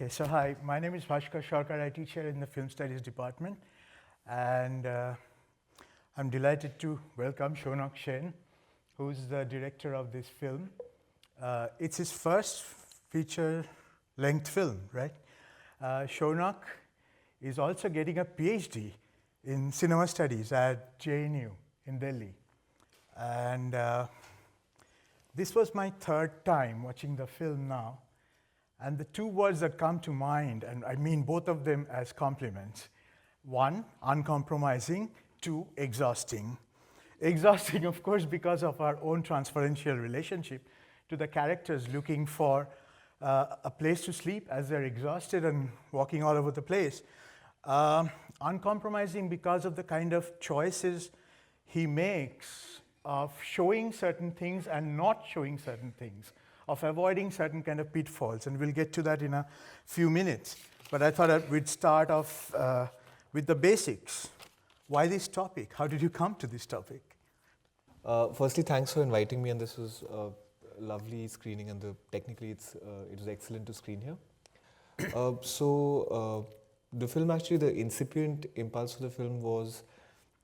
Okay, so hi, my name is Bhaskar Sharkar. I teach here in the Film Studies department, and I'm delighted to welcome Shaunak Sen, who's the director of this film. It's his first feature-length film, right? Shaunak is also getting a PhD in cinema studies at JNU in Delhi, and this was my third time watching the film now. And the two words that come to mind, and I mean both of them as compliments. One, uncompromising. Two, exhausting. Exhausting, of course, because of our own transferential relationship to the characters looking for a place to sleep as they're exhausted and walking all over the place. Uncompromising because of the kind of choices he makes of showing certain things and not showing certain things, of avoiding certain kind of pitfalls, and we'll get to that in a few minutes. But I thought we'd start off with the basics. Why this topic? How did you come to this topic? Firstly, thanks for inviting me, and this was a lovely screening, and technically it was excellent to screen here. The film, actually, the incipient impulse for the film was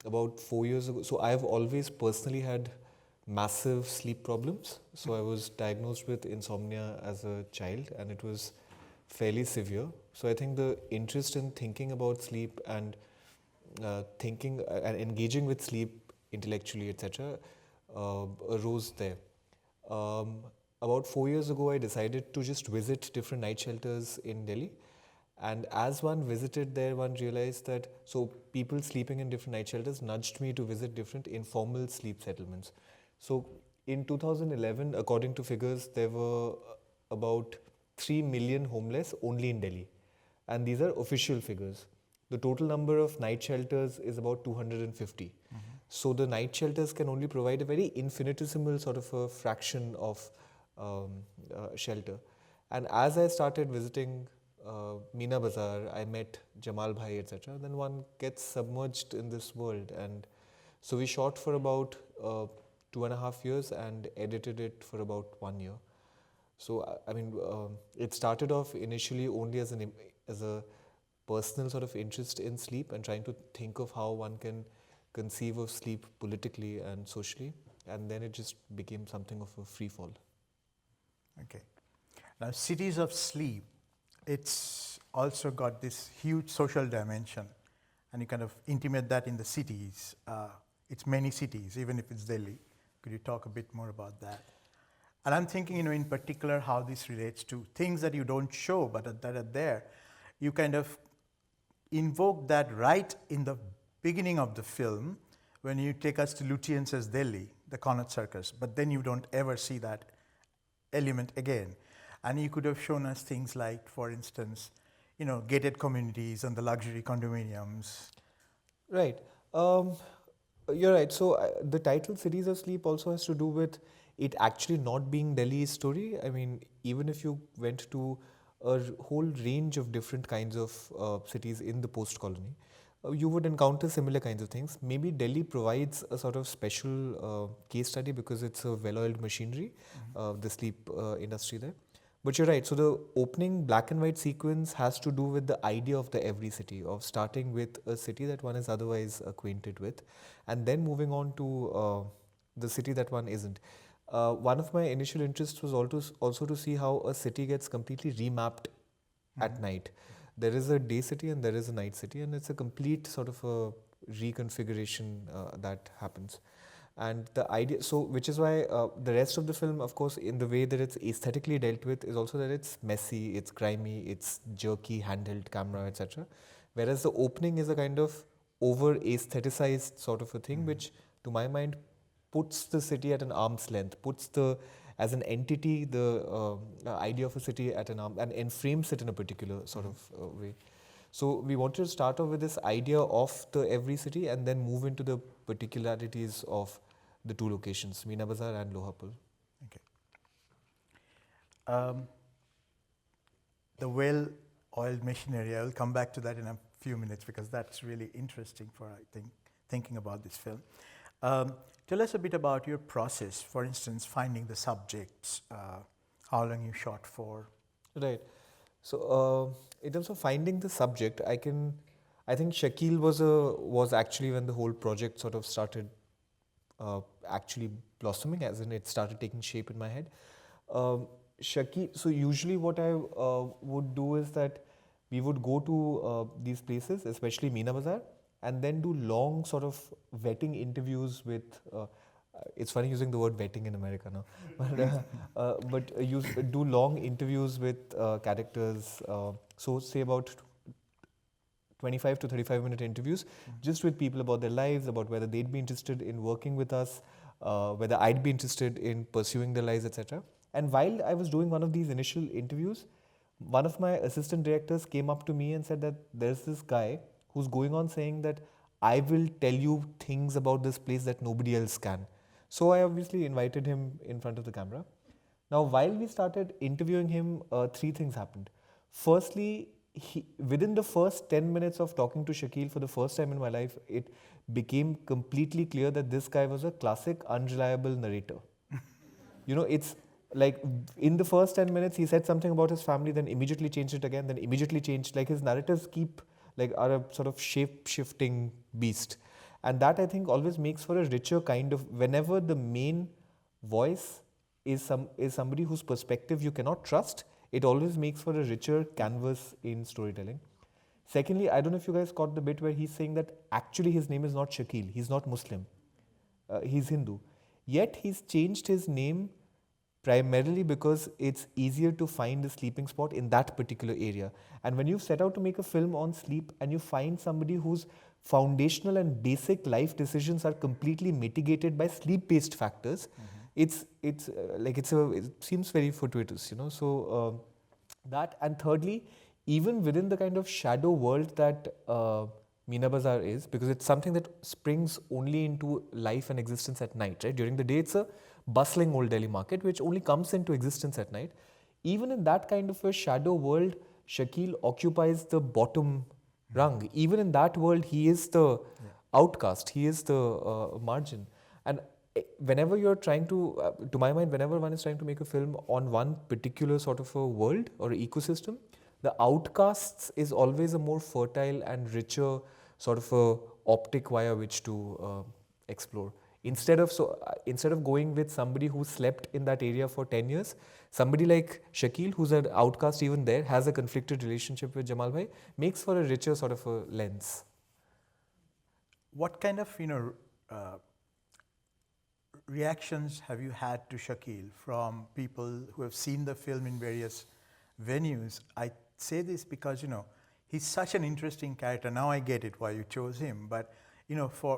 about 4 years ago. So I've always personally had massive sleep problems. So I was diagnosed with insomnia as a child, and it was fairly severe. So I think the interest in thinking about sleep and thinking and engaging with sleep intellectually, etc., arose there. About 4 years ago, I decided to just visit different night shelters in Delhi. And as one visited there, one realized that people sleeping in different night shelters nudged me to visit different informal sleep settlements. So in 2011, according to figures, there were about 3 million homeless only in Delhi. And these are official figures. The total number of night shelters is about 250. Mm-hmm. So the night shelters can only provide a very infinitesimal sort of a fraction of shelter. And as I started visiting Meena Bazaar, I met Jamal Bhai, etc. Then one gets submerged in this world. And so we shot for about 2.5 years and edited it for about 1 year. So, I mean, it started off initially only as a personal sort of interest in sleep and trying to think of how one can conceive of sleep politically and socially. And then it just became something of a free fall. Okay. Now, Cities of Sleep, it's also got this huge social dimension, and you kind of intimate that in the cities. It's many cities, even if it's Delhi. Could you talk a bit more about that? And I'm thinking, in particular, how this relates to things that you don't show, but that are there. You kind of invoke that right in the beginning of the film when you take us to Lutyens's Delhi, the Connaught Circus, but then you don't ever see that element again. And you could have shown us things like, for instance, gated communities and the luxury condominiums. Right. You're right. So the title Cities of Sleep also has to do with it actually not being Delhi's story. I mean, even if you went to a whole range of different kinds of cities in the post-colony, you would encounter similar kinds of things. Maybe Delhi provides a sort of special case study because it's a well-oiled machinery, the sleep industry there. But you're right. So the opening black and white sequence has to do with the idea of the every city, of starting with a city that one is otherwise acquainted with, and then moving on to the city that one isn't. One of my initial interests was also to see how a city gets completely remapped at night. There is a day city and there is a night city, and it's a complete sort of a reconfiguration that happens. And the idea, which is why the rest of the film, of course, in the way that it's aesthetically dealt with, is also that it's messy, it's grimy, it's jerky, handheld camera, etc. Whereas the opening is a kind of over-aestheticized sort of a thing, which, to my mind, puts the city at an arm's length, as an entity, the idea of a city at an arm, and enframes it in a particular sort of way. So we wanted to start off with this idea of the every city and then move into the particularities of the two locations, Meena Bazaar and Lohapul. Okay. The well-oiled machinery, I will come back to that in a few minutes because that's really interesting for, I think, thinking about this film. Tell us a bit about your process, for instance, finding the subjects, how long you shot for. Right. So, in terms of finding the subject, I think Shakil was actually when the whole project sort of started actually blossoming, as in it started taking shape in my head. Shakil, so usually what I would do is that we would go to these places, especially Meena Bazaar, and then do long sort of vetting interviews with. It's funny using the word vetting in America now, but do long interviews with characters. So say about 25 to 35-minute interviews just with people about their lives, about whether they'd be interested in working with us, whether I'd be interested in pursuing their lives, etc. And while I was doing one of these initial interviews, one of my assistant directors came up to me and said that there's this guy who's going on saying that I will tell you things about this place that nobody else can. So I obviously invited him in front of the camera. Now, while we started interviewing him, three things happened. Firstly, within the first 10 minutes of talking to Shakil for the first time in my life, it became completely clear that this guy was a classic unreliable narrator. You know, it's like in the first 10 minutes, he said something about his family, then immediately changed it again, then immediately changed. Like his narratives are a sort of shape shifting beast. And that I think always makes for a richer kind of, whenever the main voice is somebody whose perspective you cannot trust, it always makes for a richer canvas in storytelling. Secondly, I don't know if you guys caught the bit where he's saying that actually his name is not Shakil, he's not Muslim, he's Hindu. Yet he's changed his name primarily because it's easier to find a sleeping spot in that particular area. And when you set out to make a film on sleep and you find somebody whose foundational and basic life decisions are completely mitigated by sleep-based factors, it seems very fortuitous, you know. So that, and thirdly, even within the kind of shadow world that Meena Bazaar is, because it's something that springs only into life and existence at night, right? During the day, it's a bustling old Delhi market which only comes into existence at night. Even in that kind of a shadow world, Shakil occupies the bottom rung. Even in that world, he is the outcast, he is the margin. And whenever you're trying to my mind, whenever one is trying to make a film on one particular sort of a world or ecosystem, the outcasts is always a more fertile and richer sort of a optic via which to explore. Instead of going with somebody who slept in that area for 10 years, somebody like Shakil, who's an outcast even there, has a conflicted relationship with Jamal Bhai, makes for a richer sort of a lens. What kind of reactions have you had to Shakil from people who have seen the film in various venues? I say this because he's such an interesting character. Now I get it why you chose him, but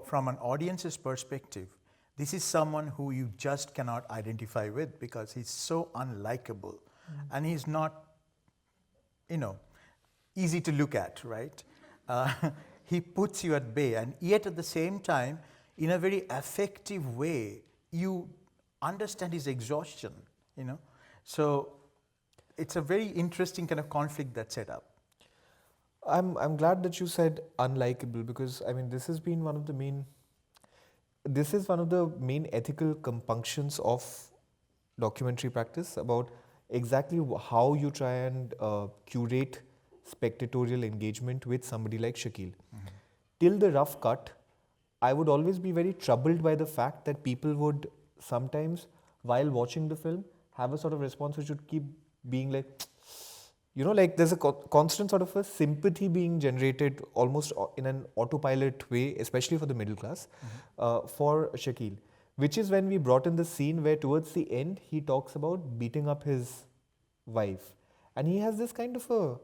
from an audience's perspective, this is someone who you just cannot identify with because he's so unlikable, and he's not easy to look at, right? He puts you at bay, and yet at the same time, in a very effective way, you understand his exhaustion, So it's a very interesting kind of conflict that's set up. I'm glad that you said unlikable, because I mean this is one of the main ethical compunctions of documentary practice, about exactly how you try and curate spectatorial engagement with somebody like Shakil. Till the rough cut, I would always be very troubled by the fact that people would sometimes, while watching the film, have a sort of response which would keep being like, like there's a constant sort of a sympathy being generated almost in an autopilot way, especially for the middle class, for Shakil. Which is when we brought in the scene where towards the end, he talks about beating up his wife. And he has this kind of a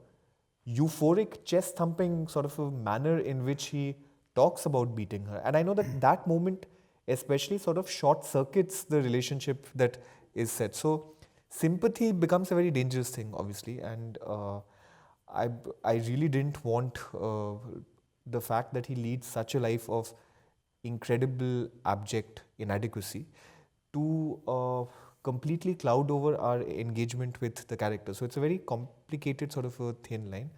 euphoric, chest-thumping sort of a manner in which he talks about beating her. And I know that moment especially sort of short-circuits the relationship that is set. So sympathy becomes a very dangerous thing, obviously, and I really didn't want the fact that he leads such a life of incredible abject inadequacy to completely cloud over our engagement with the character. So it's a very complicated sort of a thin line.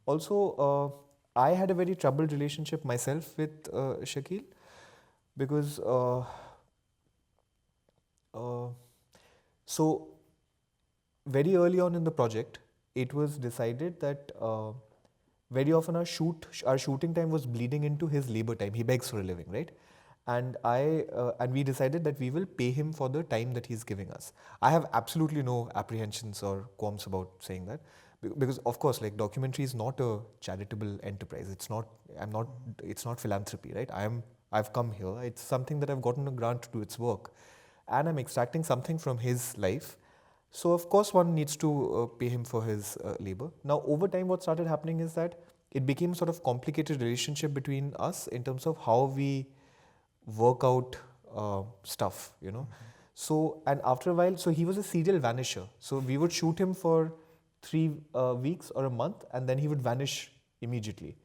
Also, I had a very troubled relationship myself with Shakil, because so very early on in the project, it was decided that very often our shooting time was bleeding into his labor time. He begs for a living, right? And we decided that we will pay him for the time that he's giving us. I have absolutely no apprehensions or qualms about saying that, because of course, like, documentary is not a charitable enterprise. It's not philanthropy, right? I've come here. It's something that I've gotten a grant to do its work, and I'm extracting something from his life. So of course one needs to pay him for his labor. Now over time, what started happening is that it became sort of complicated relationship between us in terms of how we work out stuff, you know. So, and after a while, so he was a serial vanisher. So we would shoot him for 3 weeks or a month, and then he would vanish immediately.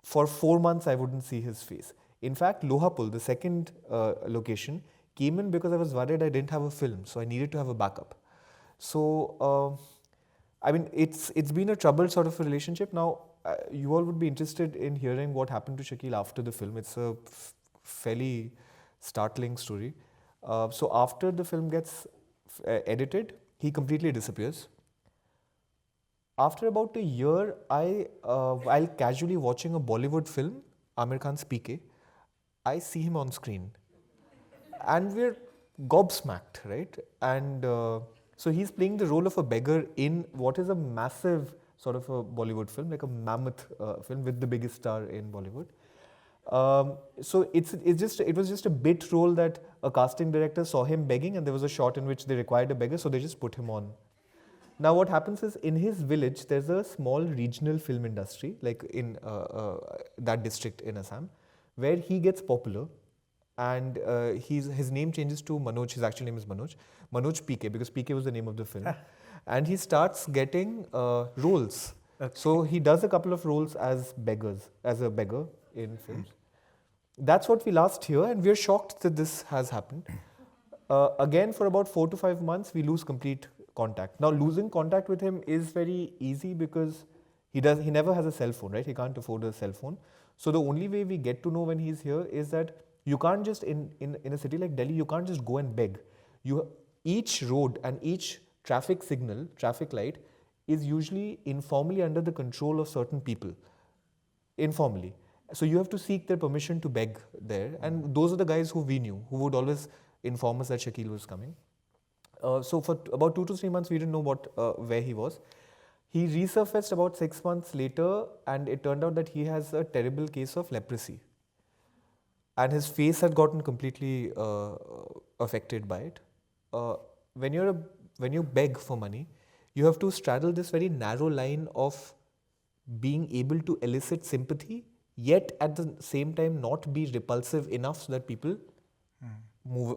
For 4 months, I wouldn't see his face. In fact, Lohapul, the second location, came in because I was worried I didn't have a film, so I needed to have a backup. So, I mean, it's been a troubled sort of a relationship. Now, you all would be interested in hearing what happened to Shakil after the film. It's a fairly startling story. So after the film gets edited, he completely disappears. After about a year, while casually watching a Bollywood film, Amir Khan's PK, I see him on screen. And we're gobsmacked, right? And so he's playing the role of a beggar in what is a massive sort of a Bollywood film, like a mammoth film with the biggest star in Bollywood. So it was just a bit role that a casting director saw him begging, and there was a shot in which they required a beggar, so they just put him on. Now what happens is, in his village, there's a small regional film industry, like in that district in Assam, where he gets popular, and his name changes to Manoj. His actual name is Manoj PK, because PK was the name of the film. And he starts getting roles. Okay. So he does a couple of roles as a beggar in films. That's what we last hear, and we're shocked that this has happened. Again, for about 4 to 5 months, we lose complete contact. Now, losing contact with him is very easy because he never has a cell phone, right? He can't afford a cell phone. So the only way we get to know when he's here is that you can't just, in a city like Delhi, you can't just go and beg. Each road and each traffic signal, traffic light, is usually informally under the control of certain people. Informally. So you have to seek their permission to beg there. And those are the guys who we knew, who would always inform us that Shakil was coming. So for about 2 to 3 months, we didn't know where he was. He resurfaced about 6 months later, and it turned out that he has a terrible case of leprosy. And his face had gotten completely affected by it. When you beg for money, you have to straddle this very narrow line of being able to elicit sympathy, yet at the same time not be repulsive enough so that people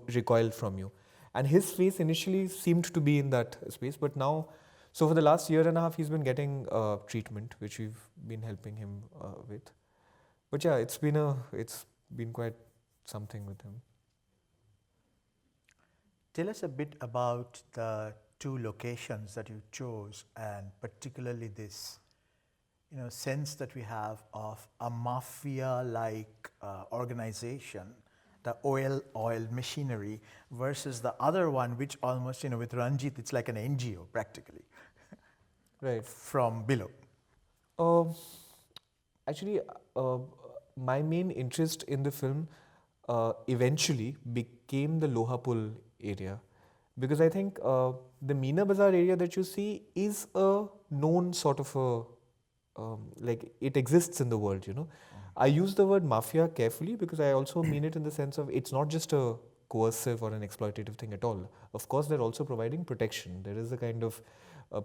recoil from you. And his face initially seemed to be in that space, but now, so for the last year and a half, he's been getting treatment, which we've been helping him with. But yeah, it's been quite something with him. Tell us a bit about the 2 locations that you chose, and particularly this, sense that we have of a mafia-like organization, the oil machinery, versus the other one, which almost, with Ranjit, it's like an NGO practically, right, from below. Actually, my main interest in the film eventually became the Lohapul area, because I think the Meena Bazaar area that you see is a known sort of like, it exists in the world, I use the word mafia carefully because I also mean it in the sense of it's not just a coercive or an exploitative thing at all. Of course, they're also providing protection. There is a kind of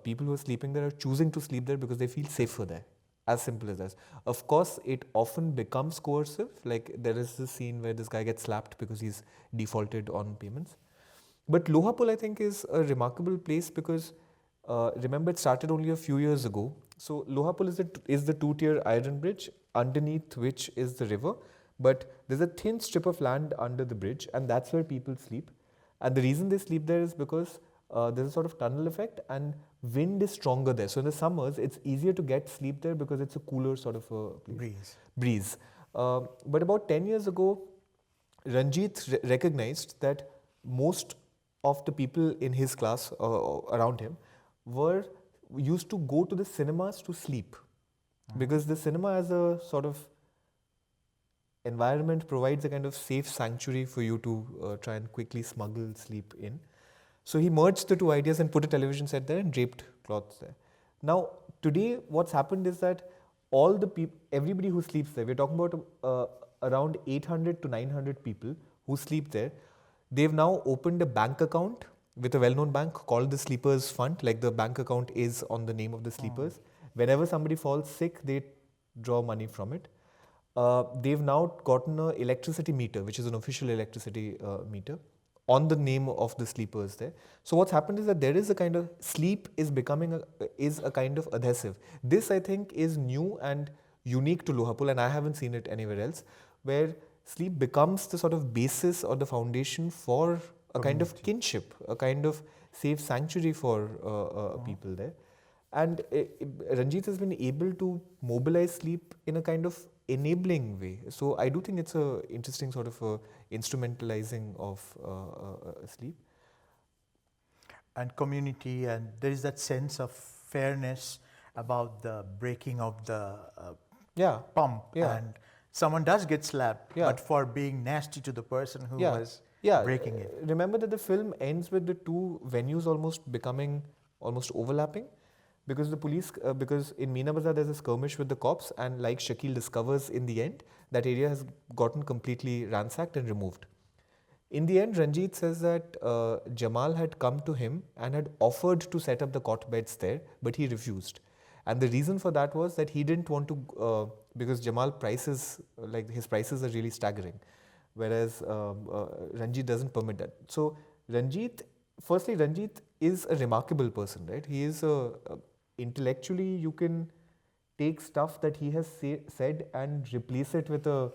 people who are sleeping there are choosing to sleep there because they feel safer there. As simple as that. Of course, it often becomes coercive. Like, there is this scene where this guy gets slapped because he's defaulted on payments. But Lohapul, I think, is a remarkable place because, remember, it started only a few years ago. So Lohapul is the 2-tier iron bridge, underneath which is the river. But there's a thin strip of land under the bridge, and that's where people sleep. And the reason they sleep there is because there's a sort of tunnel effect, and wind is stronger there. So in the summers, it's easier to get sleep there because it's a cooler sort of a place. Breeze. But about 10 years ago, Ranjit recognized that most of the people in his class around him were used to go to the cinemas to sleep, because the cinema as a sort of environment provides a kind of safe sanctuary for you to try and quickly smuggle sleep in. So he merged the two ideas and put a television set there and draped cloths there. Now, today what's happened is that all the people, everybody who sleeps there, we're talking about around 800 to 900 people who sleep there. They've now opened a bank account with a well-known bank called the Sleepers Fund. Like, the bank account is on the name of the sleepers. Whenever somebody falls sick, they draw money from it. They've now gotten an electricity meter, which is an official electricity meter, on the name of the sleepers there. So what's happened is that there is a kind of sleep is becoming a kind of adhesive. This, I think, is new and unique to Lohapul, and I haven't seen it anywhere else, where sleep becomes the sort of basis or the foundation for a kind of kinship, a kind of safe sanctuary for people there. And Ranjit has been able to mobilize sleep in a kind of enabling way. So I do think it's a interesting sort of instrumentalizing of sleep. And community, and there is that sense of fairness about the breaking of the pump. And someone does get slapped, but for being nasty to the person who was breaking it. Remember that the film ends with the two venues almost becoming almost overlapping. Because the police, because in Meena Bazaar there's a skirmish with the cops, and like Shakil discovers in the end, that area has gotten completely ransacked and removed. In the end, Ranjit says that Jamal had come to him and had offered to set up the cot beds there, but he refused. And the reason for that was that he didn't want to, because Jamal prices, like his prices are really staggering, whereas Ranjit doesn't permit that. So Ranjit is a remarkable person, right? He is intellectually, you can take stuff that he has said and replace it with a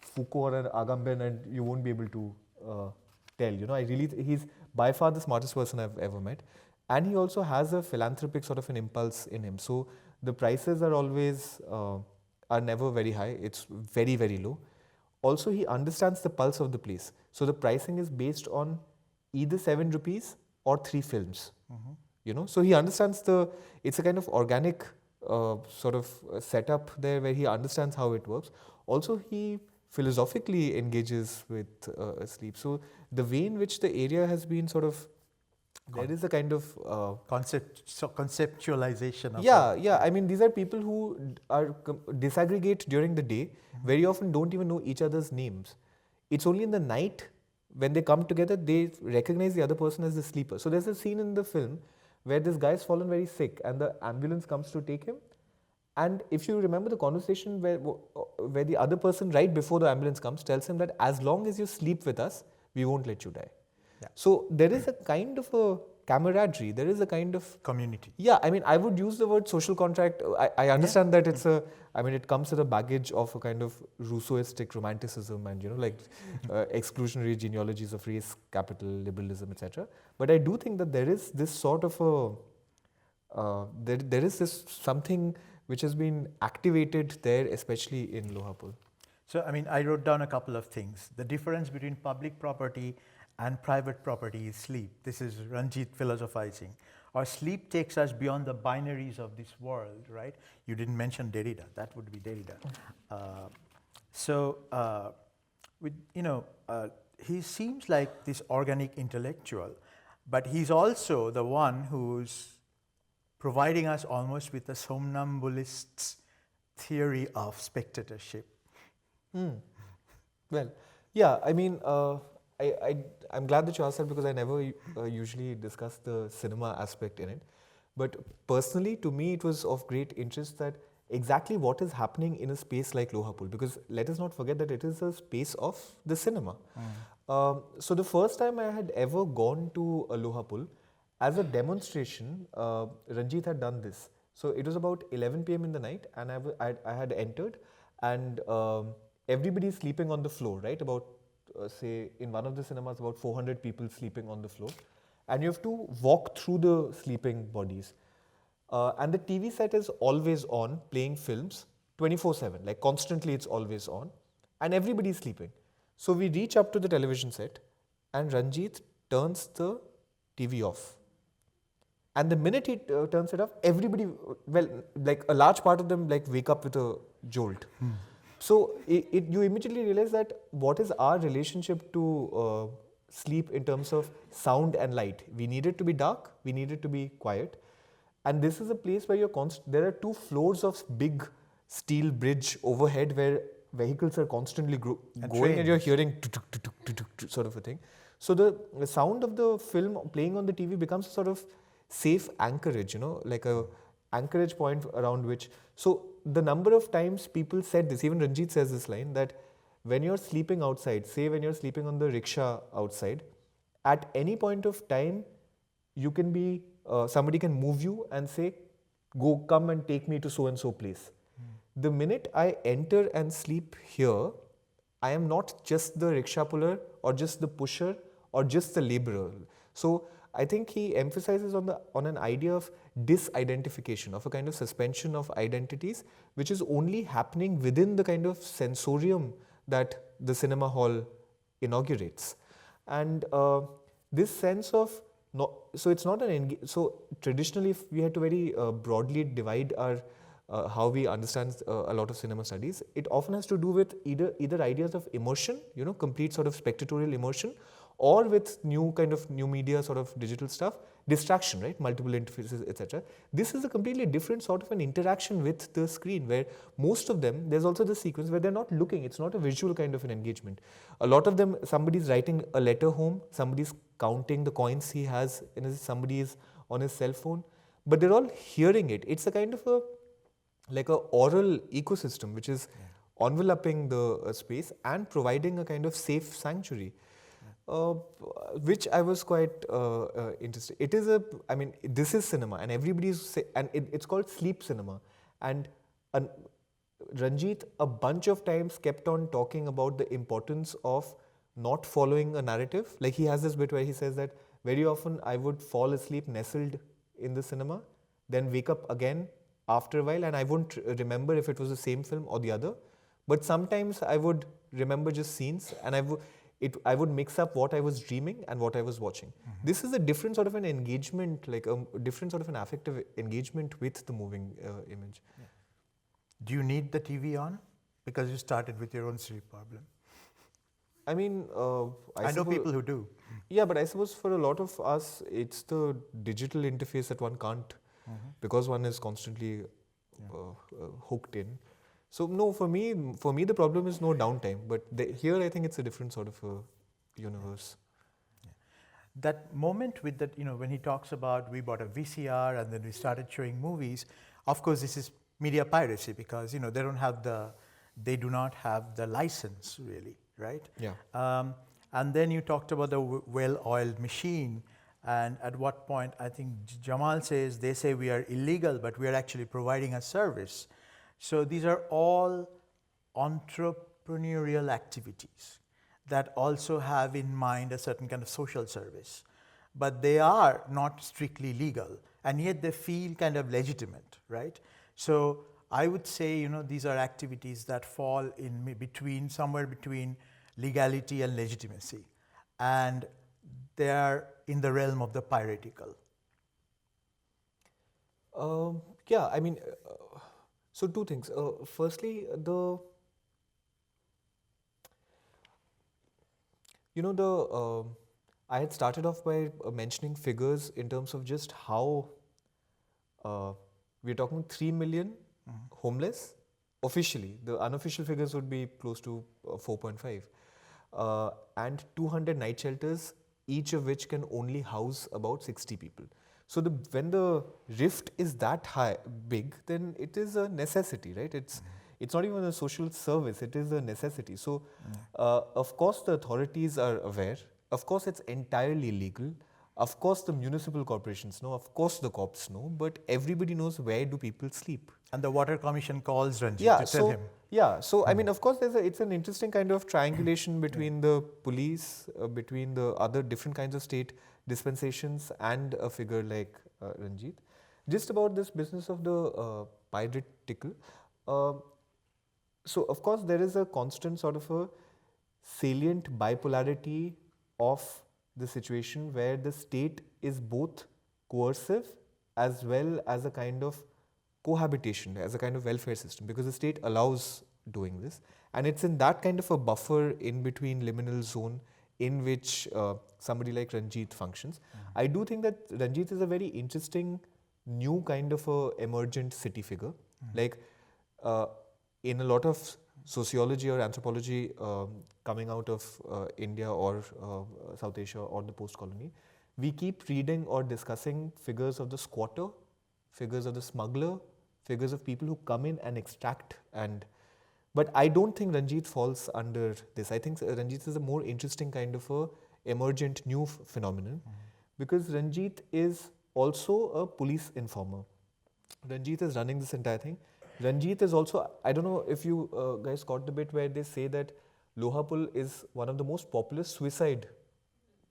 Foucault or an Agamben, and you won't be able to tell. You know, he's by far the smartest person I've ever met, and he also has a philanthropic sort of an impulse in him. So the prices are always are never very high. It's very, very low. Also, he understands the pulse of the place. So the pricing is based on either 7 rupees or 3 films. You know, so he understands it's a kind of organic sort of setup there where he understands how it works. Also, he philosophically engages with sleep. So the way in which the area has been sort of, there is a kind of conceptualization of I mean, these are people who are disaggregate during the day, very often don't even know each other's names. It's only in the night when they come together, they recognize the other person as the sleeper. So there's a scene in the film where this guy's fallen very sick and the ambulance comes to take him. And if you remember the conversation where the other person right before the ambulance comes tells him that as long as you sleep with us, we won't let you die. So there is a kind of a camaraderie, there is a kind of community. I mean, I would use the word social contract. I understand that it's it comes with a baggage of a kind of Rousseauistic romanticism and, you know, like exclusionary genealogies of race, capital, liberalism, etc. But I do think that there is this sort of there is this something which has been activated there, especially in Lohapul. So, I mean, I wrote down a couple of things. The difference between public property and private property is sleep. This is Ranjit philosophizing. Or sleep takes us beyond the binaries of this world, right? You didn't mention Derrida. That would be Derrida. He seems like this organic intellectual, but he's also the one who's providing us almost with a somnambulist's theory of spectatorship. Well, I mean, I'm glad that you asked that because I never usually discuss the cinema aspect in it. But personally, to me, it was of great interest that exactly what is happening in a space like Lohapul, because let us not forget that it is a space of the cinema. So the first time I had ever gone to a Lohapul, as a demonstration, Ranjit had done this. So it was about 11 p.m. in the night, and I had entered, and everybody is sleeping on the floor, right? About say in one of the cinemas, about 400 people sleeping on the floor, and you have to walk through the sleeping bodies. And the TV set is always on, playing films 24/7, like constantly it's always on, and everybody is sleeping. So we reach up to the television set, and Ranjit turns the TV off. And the minute he turns it off, everybody, well, like a large part of them like wake up with a jolt. So you immediately realize that what is our relationship to sleep in terms of sound and light? We need it to be dark, we need it to be quiet. And this is a place where there are 2 floors of big steel bridge overhead where vehicles are constantly going and you're hearing sort of a thing. So the sound of the film playing on the TV becomes sort of safe anchorage, like a anchorage point around which. So the number of times people said this, even Ranjit says this line, that when you're sleeping outside, say when you're sleeping on the rickshaw outside, at any point of time, you can be, somebody can move you and say, come and take me to so and so place. The minute I enter and sleep here, I am not just the rickshaw puller or just the pusher or just the laborer. So I think he emphasizes on an idea of disidentification, of a kind of suspension of identities, which is only happening within the kind of sensorium that the cinema hall inaugurates. And this sense of, so it's not so traditionally if we had to very broadly divide our how we understand a lot of cinema studies, it often has to do with either ideas of immersion, complete sort of spectatorial immersion, or with new media sort of digital stuff, distraction, right, multiple interfaces, etc. This is a completely different sort of an interaction with the screen, where most of them, there's also the sequence where they're not looking, it's not a visual kind of an engagement. A lot of them, somebody's writing a letter home, somebody's counting the coins he has, somebody is on his cell phone, but they're all hearing it. It's a kind of like a oral ecosystem which is enveloping the space and providing a kind of safe sanctuary, which I was quite interested. It is this is cinema, and it's called sleep cinema. And Ranjit a bunch of times kept on talking about the importance of not following a narrative. Like he has this bit where he says that very often I would fall asleep nestled in the cinema, then wake up again after a while, and I wouldn't remember if it was the same film or the other. But sometimes I would remember just scenes, and I would mix up what I was dreaming and what I was watching. This is a different sort of an engagement, like a different sort of an affective engagement with the moving image. Yeah. Do you need the TV on? Because you started with your own sleep problem. I mean, I know people who do. Yeah, but I suppose for a lot of us, it's the digital interface that one can't, because one is constantly hooked in. So no, for me the problem is no downtime. But here I think it's a different sort of a universe. Yeah. That moment with that, when he talks about we bought a VCR and then we started showing movies. Of course, this is media piracy because they do not have the license really, right? Yeah. And then you talked about the well-oiled machine. And at what point, I think Jamal says, they say we are illegal, but we are actually providing a service. So these are all entrepreneurial activities that also have in mind a certain kind of social service. But they are not strictly legal, and yet they feel kind of legitimate, right? So I would say, these are activities that fall in somewhere between legality and legitimacy. And they are in the realm of the piratical. Yeah, I mean, so two things. Firstly, I had started off by mentioning figures in terms of just how we're talking 3 million homeless officially. The unofficial figures would be close to 4.5, and 200 night shelters, each of which can only house about 60 people. So when the rift is that big, then it is a necessity, right? It's not even a social service, it is a necessity. So of course the authorities are aware. Of course it's entirely legal. Of course the municipal corporations know. Of course the cops know. But everybody knows where do people sleep. And the Water Commission calls Ranjit to tell him. Yeah, so I mean, of course, it's an interesting kind of triangulation between the police, between the other different kinds of state dispensations, and a figure like Ranjit. Just about this business of the piratical. So, of course, there is a constant sort of a salient bipolarity of the situation where the state is both coercive as well as a kind of cohabitation, as a kind of welfare system, because the state allows doing this. And it's in that kind of a buffer in between liminal zone in which somebody like Ranjit functions. I do think that Ranjit is a very interesting new kind of a emergent city figure. Like in a lot of sociology or anthropology coming out of India or South Asia or the post-colony, we keep reading or discussing figures of the squatter, figures of the smuggler, figures of people who come in and extract. But I don't think Ranjit falls under this. I think Ranjit is a more interesting kind of a emergent new phenomenon, because Ranjit is also a police informer. Ranjit is running this entire thing. Ranjit is also, I don't know if you guys caught the bit where they say that Lohapul is one of the most populous suicide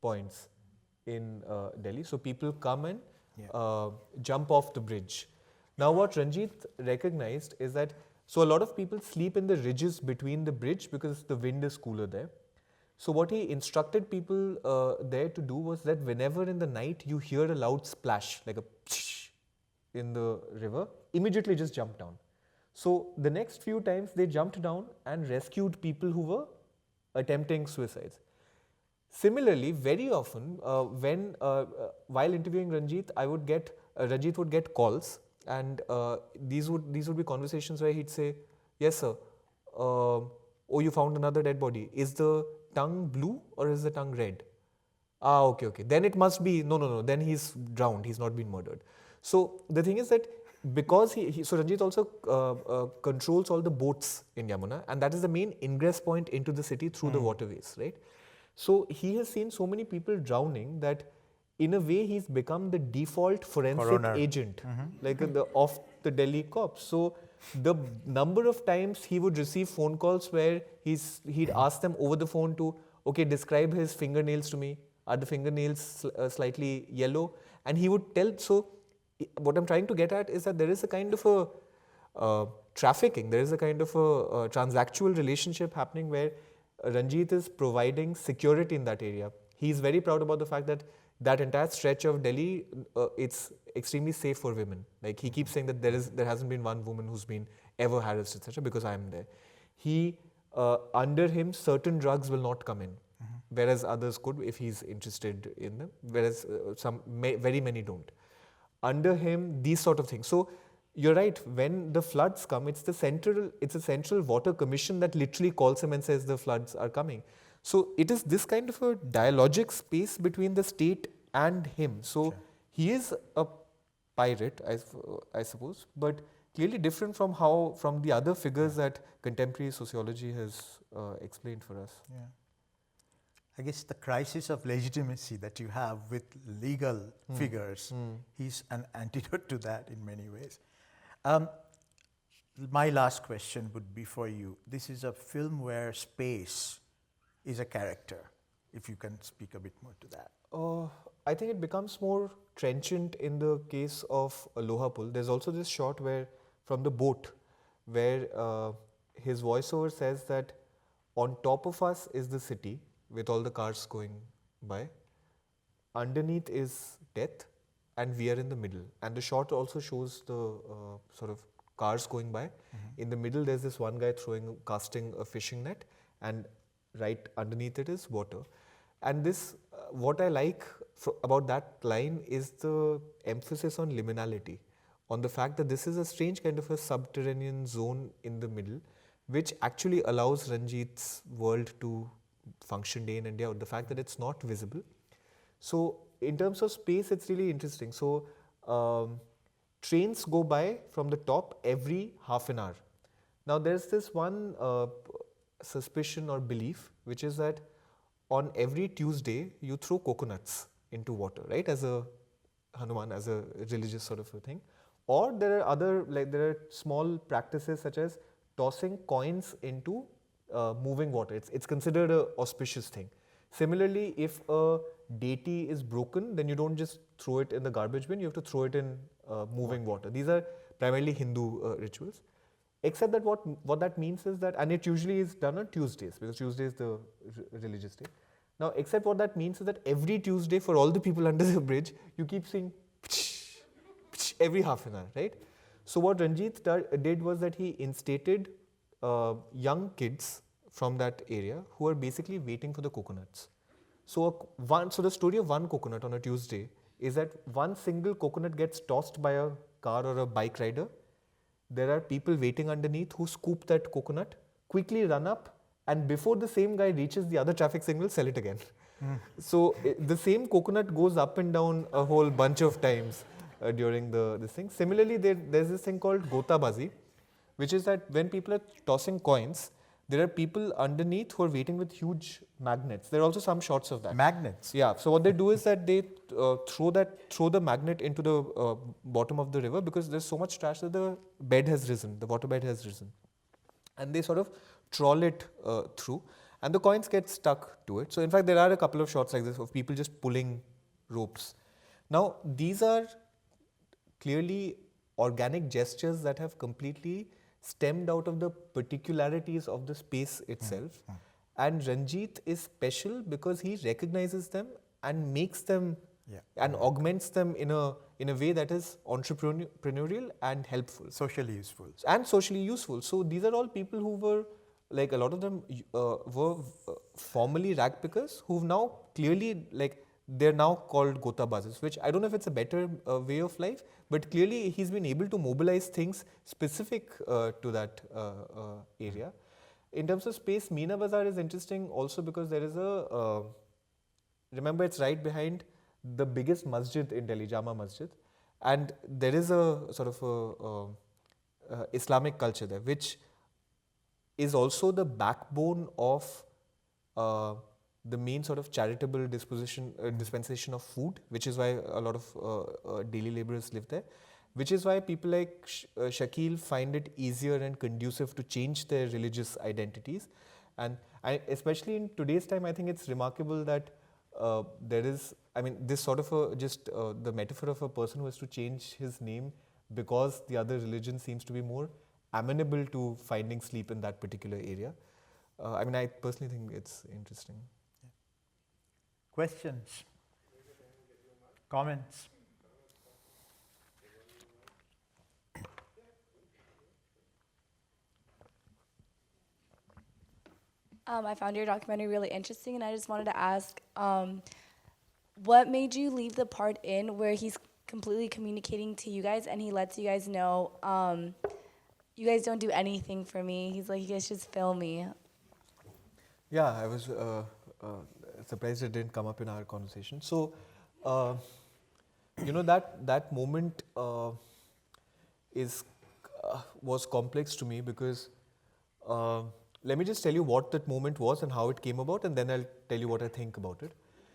points in Delhi. So people come and jump off the bridge. Now what Ranjit recognized is that, so a lot of people sleep in the ridges between the bridge because the wind is cooler there. So what he instructed people there to do was that whenever in the night you hear a loud splash, like a in the river, immediately just jump down. So the next few times they jumped down and rescued people who were attempting suicides. Similarly, very often while interviewing Ranjit, Ranjit would get calls, and these would be conversations where he'd say, "Yes, sir. Oh, you found another dead body. Is the tongue blue or is the tongue red? Ah, okay. Then it must be no. Then he's drowned. He's not been murdered." So the thing is that because so Ranjit also controls all the boats in Yamuna, and that is the main ingress point into the city through the waterways, right? So he has seen so many people drowning that in a way he's become the default forensic agent, like of the Delhi cops. So the number of times he would receive phone calls where he'd ask them over the phone to, okay, describe his fingernails to me. Are the fingernails slightly yellow? And he would tell. So what I'm trying to get at is that there is a kind of a trafficking, there is a kind of a transactional relationship happening where Ranjit is providing security in that area. He's very proud about the fact that that entire stretch of Delhi, it's extremely safe for women. Like he keeps saying that there hasn't been one woman who's been ever harassed, etc., because I'm there. Under him, certain drugs will not come in, whereas others could if he's interested in them, whereas very many don't. Under him, these sort of things. So you're right, when the floods come, it's a central water commission that literally calls him and says the floods are coming. So it is this kind of a dialogic space between the state and him. So he is a pirate, I suppose, but clearly different from the other figures that contemporary sociology has explained for us. Yeah. I guess the crisis of legitimacy that you have with legal figures, he's an antidote to that in many ways. My last question would be for you. This is a film where space is a character, if you can speak a bit more to that. I think it becomes more trenchant in the case of Lohapul. There's also this shot where, from the boat, where his voiceover says that on top of us is the city with all the cars going by. Underneath is death, and we are in the middle. And the shot also shows the sort of cars going by. In the middle, there's this one guy casting a fishing net, and right underneath it is water. And this, what I like about that line is the emphasis on liminality, on the fact that this is a strange kind of a subterranean zone in the middle, which actually allows Ranjit's world to function day in and day out, the fact that it's not visible. So in terms of space, it's really interesting. So trains go by from the top every half an hour. Now there's this one suspicion or belief, which is that on every Tuesday you throw coconuts into water, right, as a Hanuman, as a religious sort of a thing. Or there are other, there are small practices such as tossing coins into moving water. It's considered an auspicious thing. Similarly, if a deity is broken, then you don't just throw it in the garbage bin, you have to throw it in moving water. These are primarily Hindu rituals. Except that what that means is that, and it usually is done on Tuesdays, because Tuesday is the religious day. Now, except what that means is that every Tuesday, for all the people under the bridge, you keep seeing every half an hour, right? So what Ranjit did was that he instated young kids from that area who are basically waiting for the coconuts. So the story of one coconut on a Tuesday is that one single coconut gets tossed by a car or a bike rider. There are people waiting underneath who scoop that coconut, quickly run up, and before the same guy reaches the other traffic signal, sell it again. So the same coconut goes up and down a whole bunch of times during this thing. Similarly, there's this thing called gotabazi, which is that when people are tossing coins, there are people underneath who are waiting with huge magnets. There are also some shots of that. Magnets? Yeah. So what they do is that they throw the magnet into the bottom of the river because there's so much trash that the bed has risen, the water bed has risen, and they sort of trawl it through, and the coins get stuck to it. So in fact, there are a couple of shots like this of people just pulling ropes. Now these are clearly organic gestures that have completely stemmed out of the particularities of the space itself. And Ranjit is special because he recognizes them and makes them and augments them in a way that is entrepreneurial and helpful. Socially useful. And socially useful. So these are all people who were, like a lot of them were formerly rag pickers who've now clearly, like, they're now called gotabazis, which I don't know if it's a better way of life, but clearly he's been able to mobilize things specific to that area. In terms of space, Meena Bazaar is interesting also because there is a, remember it's right behind the biggest masjid in Delhi, Jama Masjid, and there is a sort of a Islamic culture there, which is also the backbone of the main sort of charitable dispensation of food, which is why a lot of daily laborers live there, which is why people like Shakil find it easier and conducive to change their religious identities. And especially in today's time, I think it's remarkable that there is, I mean, this sort of the metaphor of a person who has to change his name because the other religion seems to be more amenable to finding sleep in that particular area. I mean, I personally think it's interesting. Questions? Comments? I found your documentary really interesting, and I just wanted to ask, what made you leave the part in where he's completely communicating to you guys and he lets you guys know, you guys don't do anything for me. He's like, you guys just film me. Yeah, I was surprised it didn't come up in our conversation. So, you know, that moment was complex to me because let me just tell you what that moment was and how it came about, and then I'll tell you what I think about it.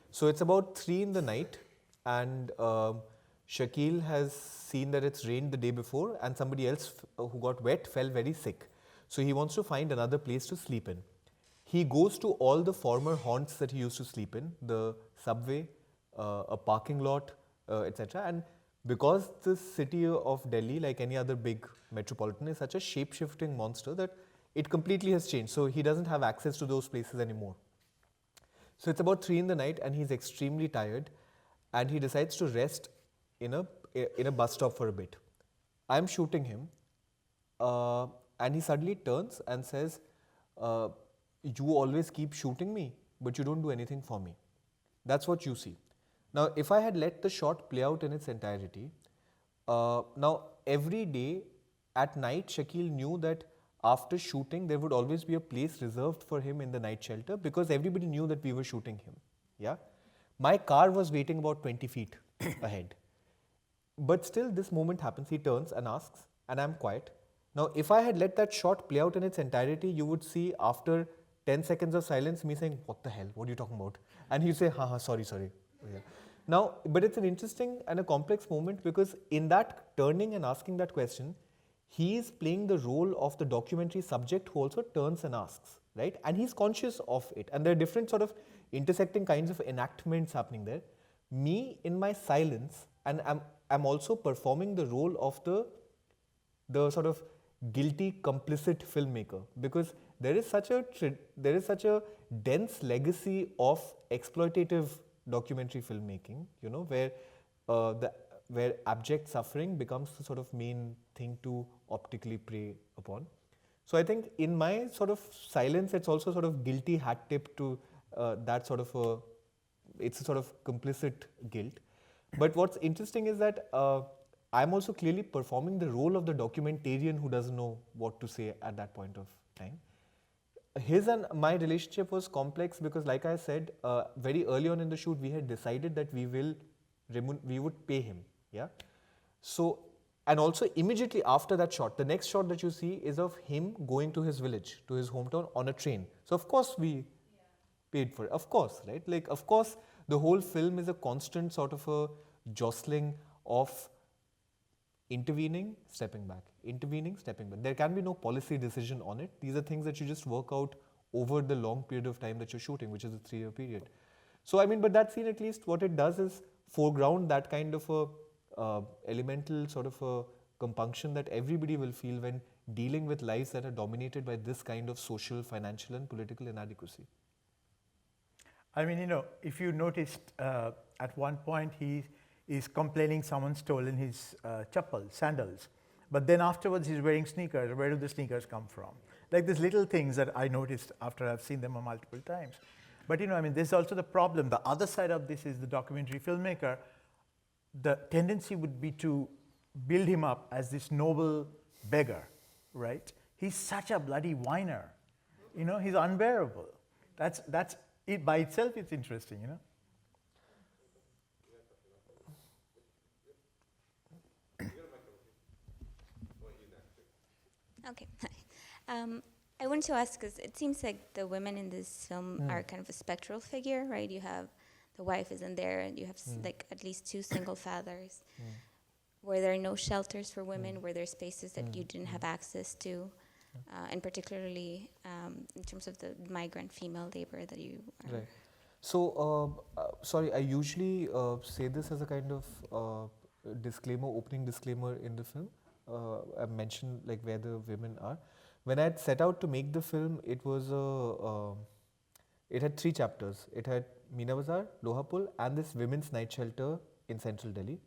So it's about 3 in the night, and Shakil has seen that it's rained the day before, and somebody else who got wet fell very sick. So he wants to find another place to sleep in. He goes to all the former haunts that he used to sleep in, the subway, a parking lot, etc. And because the city of Delhi, like any other big metropolitan, is such a shape-shifting monster that it completely has changed. So he doesn't have access to those places anymore. So it's about 3 in the night and he's extremely tired and he decides to rest in a bus stop for a bit. I'm shooting him and he suddenly turns and says, you always keep shooting me, but you don't do anything for me. That's what you see. Now, if I had let the shot play out in its entirety, now every day at night, Shakil knew that after shooting, there would always be a place reserved for him in the night shelter because everybody knew that we were shooting him. Yeah, my car was waiting about 20 feet ahead. But still, this moment happens. He turns and asks, and I'm quiet. Now, if I had let that shot play out in its entirety, you would see after 10 seconds of silence, me saying, what the hell? What are you talking about? And he'd say, sorry. Yeah. Now, but it's an interesting and a complex moment because in that turning and asking that question, he is playing the role of the documentary subject who also turns and asks, right? And he's conscious of it. And there are different sort of intersecting kinds of enactments happening there. Me, in my silence, and I'm also performing the role of the sort of guilty, complicit filmmaker because there is such a dense legacy of exploitative documentary filmmaking, you know, where where abject suffering becomes the sort of main thing to optically prey upon. So I think in my sort of silence, it's also sort of guilty hat tip to that sort of it's a sort of complicit guilt. But what's interesting is that I'm also clearly performing the role of the documentarian who doesn't know what to say at that point of time. His and my relationship was complex because, like I said, very early on in the shoot, we had decided that we would pay him. Yeah. So, and also immediately after that shot, the next shot that you see is of him going to his village, to his hometown on a train. So, of course, we paid for it. Of course, right? Like, of course, the whole film is a constant sort of a jostling of intervening, stepping back, intervening, stepping back. There can be no policy decision on it. These are things that you just work out over the long period of time that you're shooting, which is a 3-year period. So, I mean, but that scene, at least what it does is foreground that kind of a elemental sort of a compunction that everybody will feel when dealing with lives that are dominated by this kind of social, financial and political inadequacy. I mean, if you noticed, at one point he is complaining someone stolen his sandals. But then afterwards he's wearing sneakers. Where do the sneakers come from? Like these little things that I noticed after I've seen them multiple times. But I mean, there's also the problem. The other side of this is the documentary filmmaker. The tendency would be to build him up as this noble beggar, right? He's such a bloody whiner. He's unbearable. That's it by itself. It's interesting, Okay. I wanted to ask, because it seems like the women in this film are kind of a spectral figure, right? You have the wife isn't there, and you have like at least 2 single fathers. Were there no shelters for women? Were there spaces that you didn't have access to? And particularly in terms of the migrant female labor that you are. Right. So, sorry, I usually say this as a kind of disclaimer, opening disclaimer in the film. I mentioned like where the women are. When I had set out to make the film, it was it had 3 chapters. It had Meena Bazar, Lohapul, and this women's night shelter in central Delhi.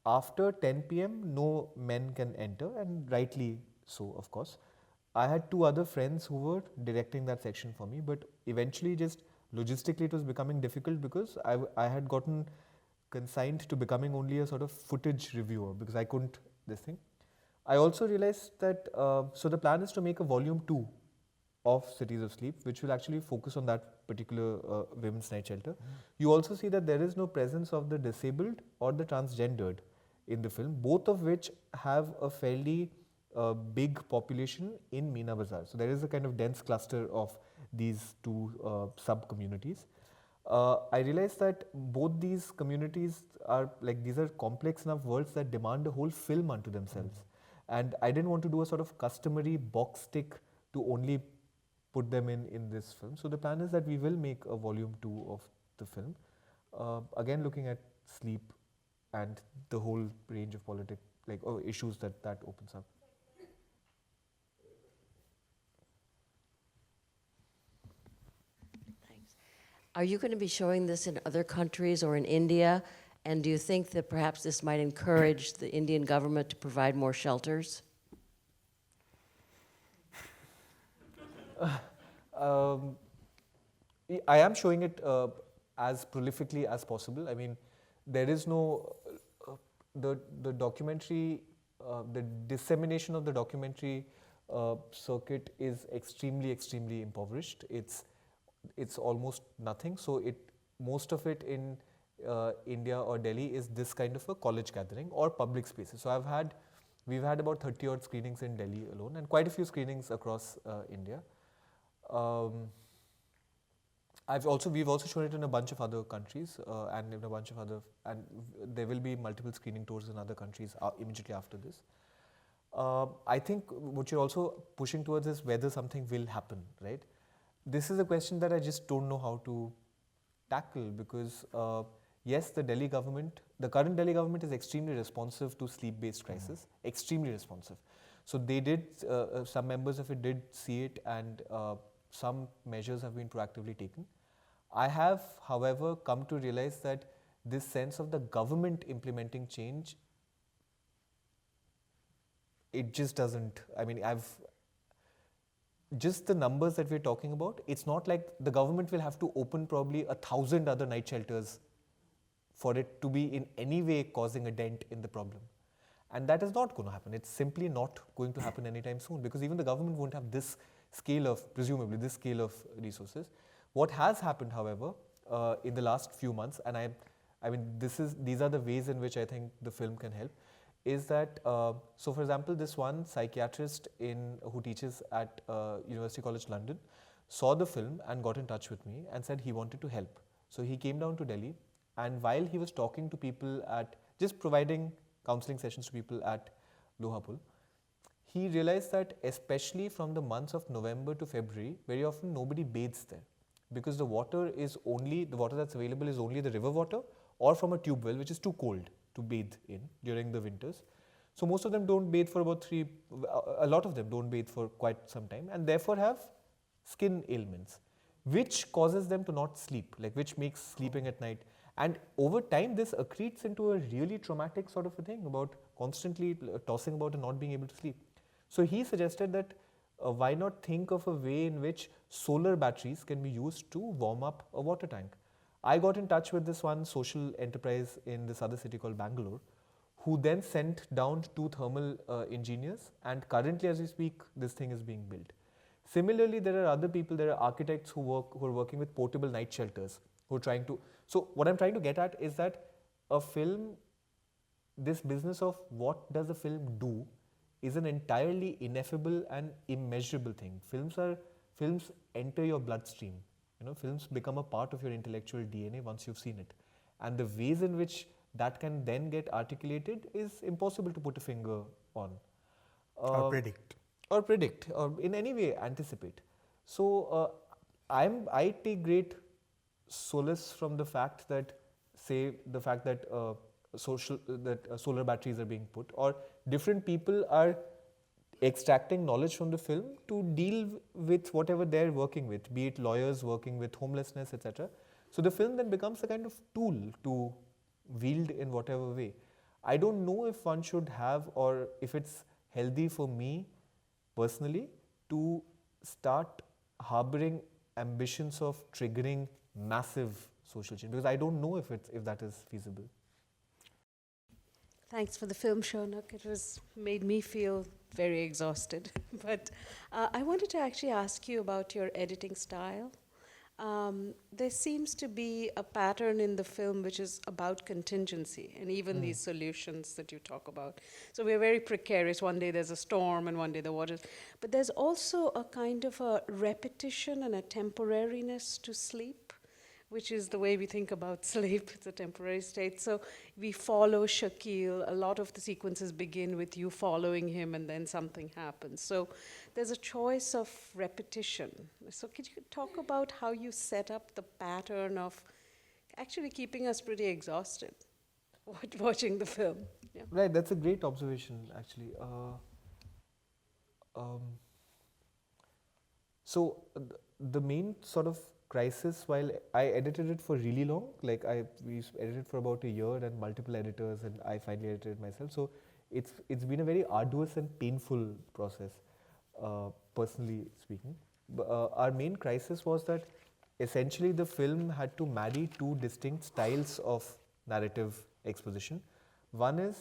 After 10 p.m., no men can enter, and rightly so, of course. I had 2 other friends who were directing that section for me, but eventually, just logistically, it was becoming difficult because I had gotten consigned to becoming only a sort of footage reviewer because I couldn't this thing. I also realized that, so the plan is to make a volume 2 of Cities of Sleep, which will actually focus on that particular women's night shelter. You also see that there is no presence of the disabled or the transgendered in the film, both of which have a fairly big population in Meena Bazar. So there is a kind of dense cluster of these 2 sub-communities. I realized that both these communities are like, these are complex enough worlds that demand a whole film unto themselves. And I didn't want to do a sort of customary box tick to only put them in this film. So the plan is that we will make a volume 2 of the film. Again, looking at sleep and the whole range of issues that opens up. Thanks. Are you going to be showing this in other countries or in India? And do you think that perhaps this might encourage the Indian government to provide more shelters? I am showing it as prolifically as possible. I mean, there is no the documentary, the dissemination of the documentary circuit is extremely impoverished. It's almost nothing. So most of it in India or Delhi is this kind of a college gathering or public spaces. So we've had about 30 odd screenings in Delhi alone, and quite a few screenings across India. We've also shown it in a bunch of other countries, and in a bunch of other, and there will be multiple screening tours in other countries immediately after this. I think what you're also pushing towards is whether something will happen, right? This is a question that I just don't know how to tackle because yes, the current Delhi government is extremely responsive to sleep-based crisis, extremely responsive. So they did, some members of it did see it, and some measures have been proactively taken. I have, however, come to realize that this sense of the government implementing change, it just doesn't, I mean, just the numbers that we're talking about, it's not like the government will have to open probably 1,000 other night shelters for it to be in any way causing a dent in the problem. And that is not going to happen. It's simply not going to happen anytime soon, because even the government won't have this scale of, presumably, this scale of resources. What has happened, however, in the last few months, and I mean, these are the ways in which I think the film can help, is that, so for example, this one psychiatrist who teaches at University College London saw the film and got in touch with me and said he wanted to help. So he came down to Delhi, and while he was talking to people just providing counseling sessions to people at Lohapul, he realized that especially from the months of November to February, very often nobody bathes there, because the water that's available is only the river water or from a tube well, which is too cold to bathe in during the winters. So most of them don't bathe for a lot of them don't bathe for quite some time, and therefore have skin ailments, which causes them to not sleep, which makes sleeping at night. And over time, this accretes into a really traumatic sort of a thing about constantly tossing about and not being able to sleep. So he suggested that why not think of a way in which solar batteries can be used to warm up a water tank. I got in touch with this one social enterprise in this other city called Bangalore, who then sent down 2 thermal engineers, and currently as we speak, this thing is being built. Similarly, there are other people, there are architects who are working with portable night shelters, who are trying to, so what I'm trying to get at is that a film, this business of what does a film do, is an entirely ineffable and immeasurable thing. Films enter your bloodstream. Films become a part of your intellectual DNA once you've seen it. And the ways in which that can then get articulated is impossible to put a finger on. Or predict. Or in any way anticipate. So I take great solace from the fact that, solar batteries are being put, or different people are extracting knowledge from the film to deal with whatever they're working with, be it lawyers working with homelessness, etc. So the film then becomes a kind of tool to wield in whatever way. I don't know if one should have, or if it's healthy for me personally to start harboring ambitions of triggering massive social change, because I don't know if that is feasible. Thanks for the film, Shaunak. It made me feel very exhausted. But I wanted to actually ask you about your editing style. There seems to be a pattern in the film which is about contingency, and even these solutions that you talk about. So we're very precarious. One day there's a storm, and one day the water. But there's also a kind of a repetition and a temporariness to sleep, which is the way we think about sleep. It's a temporary state. So we follow Shakil. A lot of the sequences begin with you following him, and then something happens. So there's a choice of repetition. So could you talk about how you set up the pattern of actually keeping us pretty exhausted watching the film? Yeah. Right, that's a great observation, actually. So the main sort of crisis, while I edited it for really long, we edited for about a year and multiple editors, and I finally edited it myself. So it's been a very arduous and painful process, personally speaking. Our main crisis was that essentially the film had to marry 2 distinct styles of narrative exposition. One is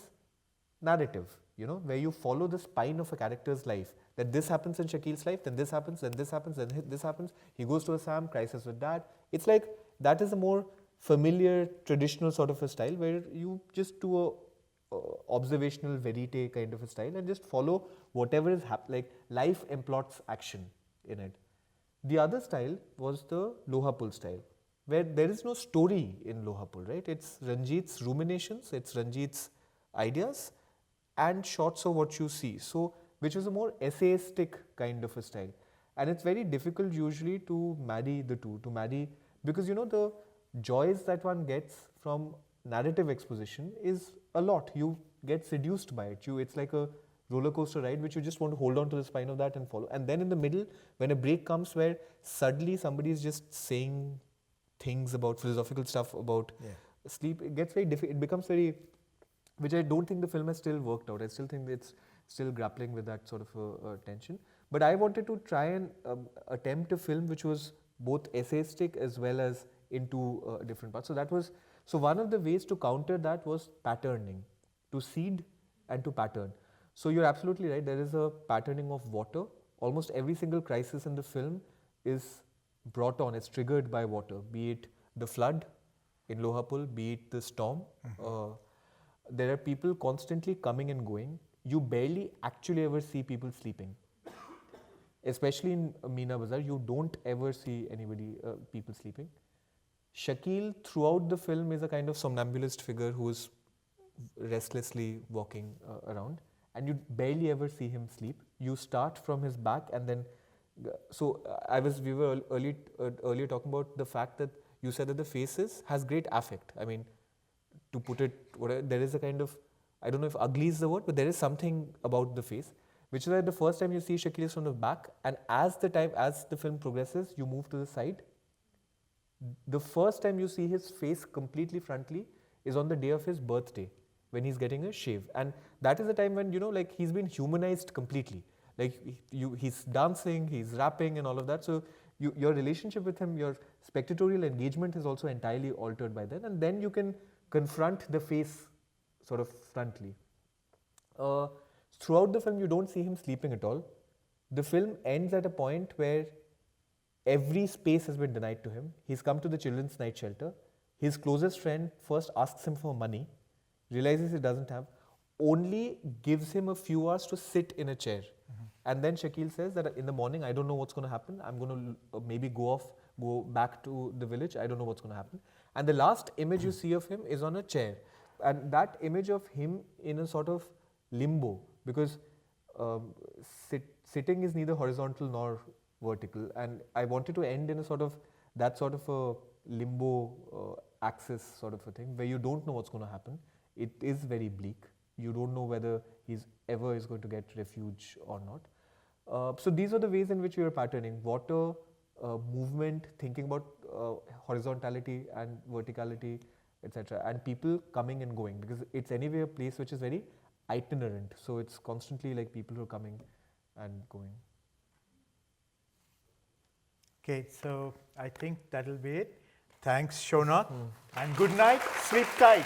narrative, where you follow the spine of a character's life. That this happens in Shakil's life, then this happens, then this happens, then this happens. He goes to Assam, crisis with dad. It's like that is a more familiar, traditional sort of a style where you just do a observational verite kind of a style and just follow whatever is happening. Life emplots action in it. The other style was the Lohapul style, where there is no story in Lohapul, right? It's Ranjit's ruminations, it's Ranjit's ideas, and shots of what you see. So, which was a more essayistic kind of a style. And it's very difficult usually to marry the two, because the joys that one gets from narrative exposition is a lot. You get seduced by it. It's like a roller coaster ride which you just want to hold on to the spine of that and follow. And then in the middle, when a break comes where suddenly somebody is just saying things about philosophical stuff about sleep, it gets very it becomes very, which I don't think the film has still worked out. I still think it's still grappling with that sort of tension. But I wanted to try and attempt a film which was both essayistic as well as into different parts. So one of the ways to counter that was patterning, to seed and to pattern. So you're absolutely right, there is a patterning of water. Almost every single crisis in the film is brought on, it's triggered by water, be it the flood in Lohapul, be it the storm. There are people constantly coming and going. You barely actually ever see people sleeping. Especially in Meena Bazaar, you don't ever see people sleeping. Shakil, throughout the film, is a kind of somnambulist figure who is restlessly walking around, and you barely ever see him sleep. You start from his back, and then, we were earlier talking about the fact that you said that the faces has great affect. I mean, to put it, there is a kind of, I don't know if ugly is the word, but there is something about the face, which is why the first time you see Shakil is from the back, and as the film progresses, you move to the side. The first time you see his face completely frontally is on the day of his birthday, when he's getting a shave. And that is the time when, he's been humanized completely. Like, he's dancing, he's rapping and all of that. So your relationship with him, your spectatorial engagement is also entirely altered by that. And then you can confront the face sort of frontally. Throughout the film, you don't see him sleeping at all. The film ends at a point where every space has been denied to him. He's come to the children's night shelter. His closest friend first asks him for money, realizes he doesn't have, only gives him a few hours to sit in a chair. And then Shakil says that in the morning, I don't know what's going to happen. I'm going to maybe go back to the village. I don't know what's going to happen. And the last image you see of him is on a chair. And that image of him in a sort of limbo, because sitting is neither horizontal nor vertical, and I wanted to end in a sort of a limbo axis sort of a thing, where you don't know what's going to happen. It is very bleak. You don't know whether he's ever is going to get refuge or not. So these are the ways in which we are patterning: water, movement, thinking about horizontality and verticality, etc., and people coming and going, because it's anyway a place which is very itinerant. So it's constantly like people who are coming and going. Okay, so I think that'll be it. Thanks, Shaunak, and good night. Sleep tight.